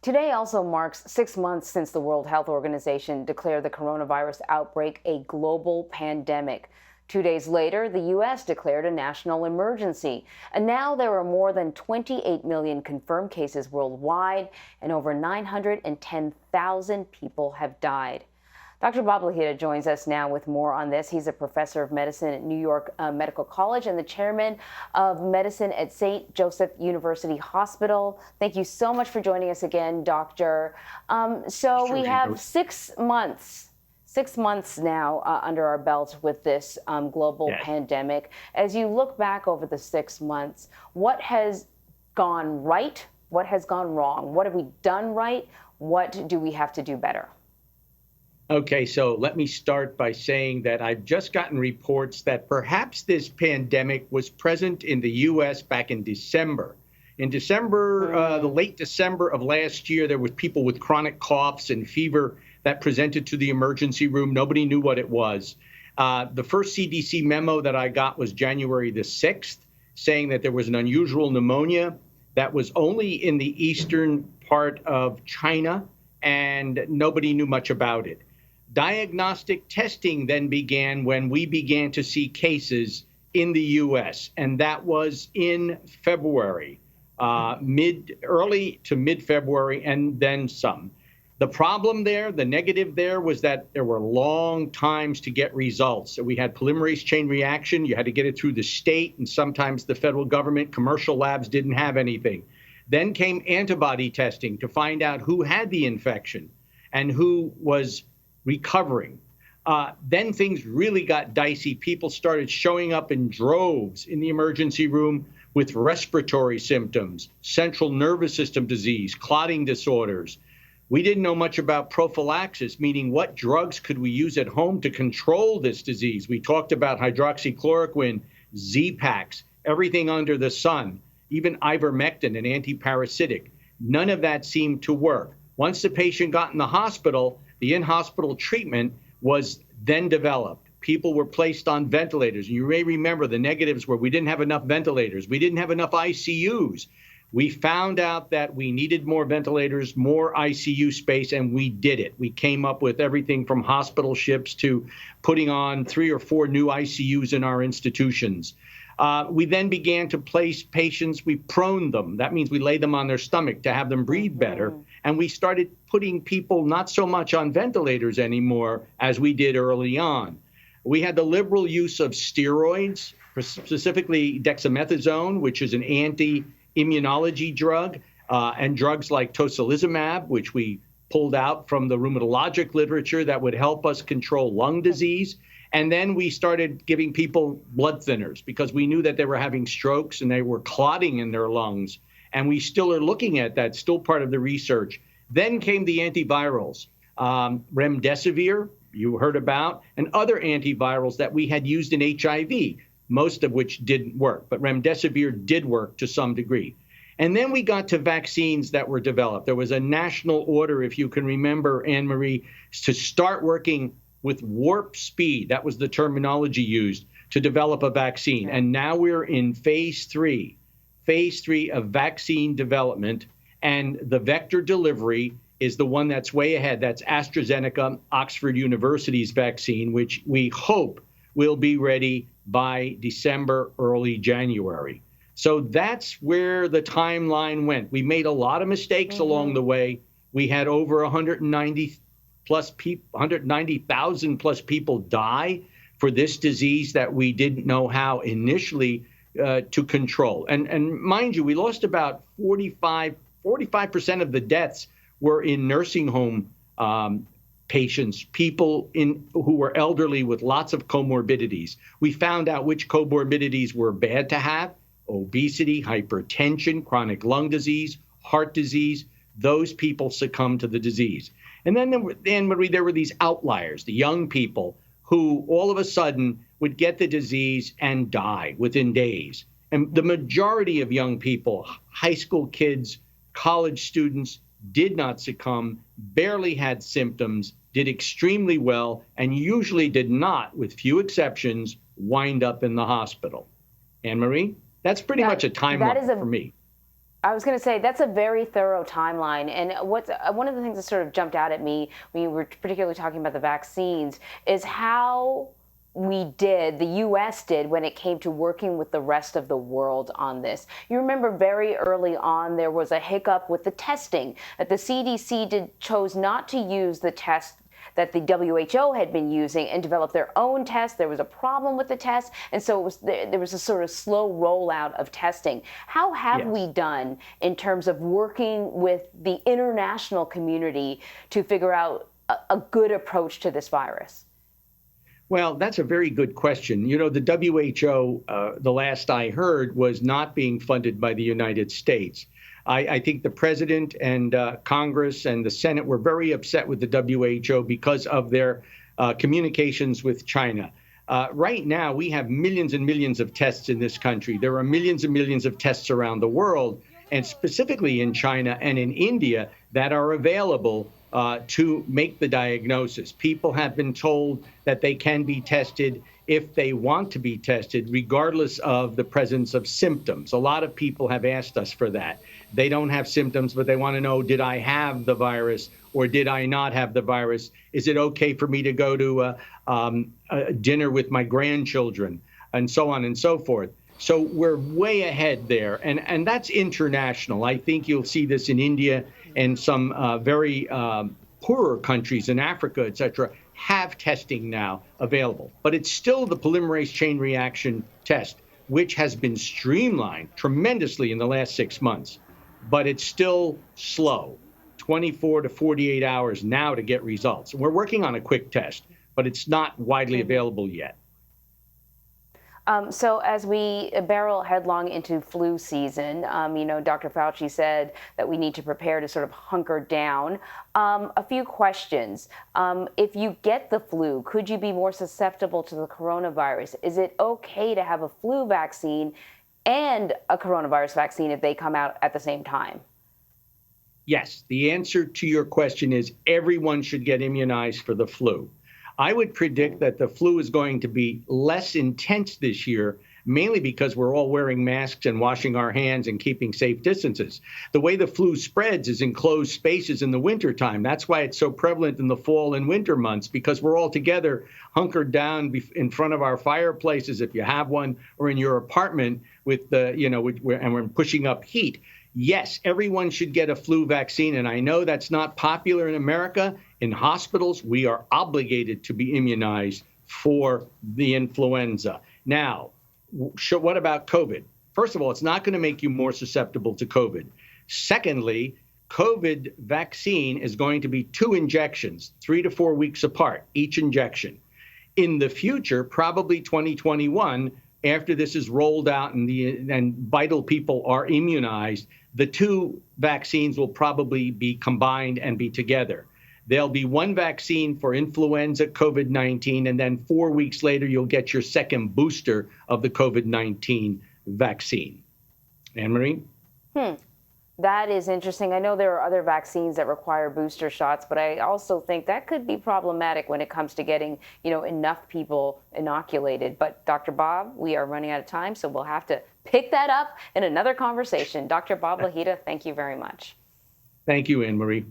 Today also marks 6 months since the World Health Organization declared the coronavirus outbreak a global pandemic. 2 days later, the U.S. declared a national emergency. And now there are more than 28 million confirmed cases worldwide, and over 910,000 people have died. Dr. Bob Lahita joins us now with more on this. He's a professor of medicine at New York Medical College and the chairman of medicine at St. Joseph University Hospital. Thank you so much for joining us again, Doctor. So we have 6 months now under our belts with this global pandemic. As you look back over the 6 months, what has gone right? What has gone wrong? What have we done right? What do we have to do better? Okay, so let me start by saying that I've just gotten reports that perhaps this pandemic was present in the U.S. back in December. In December, the late December of last year, there were people with chronic coughs and fever that presented to the emergency room. Nobody knew what it was. The first CDC memo that I got was January the 6th, saying that there was an unusual pneumonia that was only in the eastern part of China, and nobody knew much about it. Diagnostic testing then began when we began to see cases in the U.S., and that was in February, early to mid-February, and then some. The problem there, the negative there, was that there were long times to get results. So we had polymerase chain reaction. You had to get it through the state, and sometimes the federal government, commercial labs didn't have anything. Then came antibody testing to find out who had the infection and who was recovering. Then things really got dicey. People started showing up in droves in the emergency room with respiratory symptoms, central nervous system disease, clotting disorders. We didn't know much about prophylaxis, meaning what drugs could we use at home to control this disease. We talked about hydroxychloroquine, Z-Paks, everything under the sun, even ivermectin, an antiparasitic. None of that seemed to work. Once the patient got in the hospital, the in-hospital treatment was then developed. People were placed on ventilators. You may remember the negatives were we didn't have enough ventilators. We didn't have enough ICUs. We found out that we needed more ventilators, more ICU space, and we did it. We came up with everything from hospital ships to putting on 3 or 4 new ICUs in our institutions. We then began to place patients, we proned them. That means we laid them on their stomach to have them breathe better. And we started putting people not so much on ventilators anymore as we did early on. We had the liberal use of steroids, specifically dexamethasone, which is an anti-immunology drug, and drugs like tocilizumab, which we pulled out from the rheumatologic literature that would help us control lung disease. And then we started giving people blood thinners because we knew that they were having strokes and they were clotting in their lungs. And we still are looking at that, still part of the research. Then came the antivirals, remdesivir, you heard about, and other antivirals that we had used in HIV, most of which didn't work. But remdesivir did work to some degree. And then we got to vaccines that were developed. There was a national order, if you can remember, Anne-Marie, to start working with warp speed. That was the terminology used to develop a vaccine. And now we're in phase 3 of vaccine development. And the vector delivery is the one that's way ahead. That's AstraZeneca, Oxford University's vaccine, which we hope will be ready by December, early January. So that's where the timeline went. We made a lot of mistakes along the way. We had over 190,000 plus people die for this disease that we didn't know how initially to control. And mind you, we lost about 45% of the deaths were in nursing home patients, people who were elderly with lots of comorbidities. We found out which comorbidities were bad to have: obesity, hypertension, chronic lung disease, heart disease. Those people succumbed to the disease. And then there were these outliers, the young people who all of a sudden would get the disease and die within days. And the majority of young people, high school kids, college students, did not succumb, barely had symptoms, did extremely well, and usually did not, with few exceptions, wind up in the hospital. Anne-Marie, that's pretty much a timeline for me. I was going to say that's a very thorough timeline. And what's one of the things that sort of jumped out at me when you were particularly talking about the vaccines is how the US did when it came to working with the rest of the world on this. You remember very early on there was a hiccup with the testing, that the CDC chose not to use the test that the WHO had been using and developed their own test. There was a problem with the test, and so there was a sort of slow rollout of testing. How have we done in terms of working with the international community to figure out a good approach to this virus? Well, that's a very good question. You know, the WHO, the last I heard, was not being funded by the United States. I think the president and Congress and the Senate were very upset with the WHO because of their communications with China. Right now, we have millions and millions of tests in this country. There are millions and millions of tests around the world, and specifically in China and in India, that are available to make the diagnosis. People have been told that they can be tested if they want to be tested, regardless of the presence of symptoms. A lot of people have asked us for that. They don't have symptoms, but they want to know, did I have the virus or did I not have the virus? Is it okay for me to go to a dinner with my grandchildren, and so on and so forth? So we're way ahead there, and that's international. I think you'll see this in India and some very poorer countries in Africa, et cetera, have testing now available. But it's still the polymerase chain reaction test, which has been streamlined tremendously in the last 6 months. But it's still slow, 24 to 48 hours now to get results. We're working on a quick test, but it's not widely available yet. So as we barrel headlong into flu season, Dr. Fauci said that we need to prepare to sort of hunker down. A few questions. If you get the flu, could you be more susceptible to the coronavirus? Is it okay to have a flu vaccine and a coronavirus vaccine if they come out at the same time? Yes, the answer to your question is everyone should get immunized for the flu. I would predict that the flu is going to be less intense this year, mainly because we're all wearing masks and washing our hands and keeping safe distances. The way the flu spreads is in closed spaces in the wintertime. That's why it's so prevalent in the fall and winter months, because we're all together hunkered down in front of our fireplaces, if you have one, or in your apartment with the, and we're pushing up heat. Yes, everyone should get a flu vaccine. And I know that's not popular in America. In hospitals, we are obligated to be immunized for the influenza. Now, what about COVID? First of all, it's not going to make you more susceptible to COVID. Secondly, COVID vaccine is going to be 2 injections, 3 to 4 weeks apart, each injection. In the future, probably 2021, after this is rolled out and vital people are immunized, the 2 vaccines will probably be combined and be together. There'll be 1 vaccine for influenza, COVID-19, and then 4 weeks later, you'll get your second booster of the COVID-19 vaccine. Anne-Marie? That is interesting. I know there are other vaccines that require booster shots, but I also think that could be problematic when it comes to getting, enough people inoculated. But Dr. Bob, we are running out of time, so we'll have to pick that up in another conversation. Dr. Bob Lahita, thank you very much. Thank you, Anne-Marie.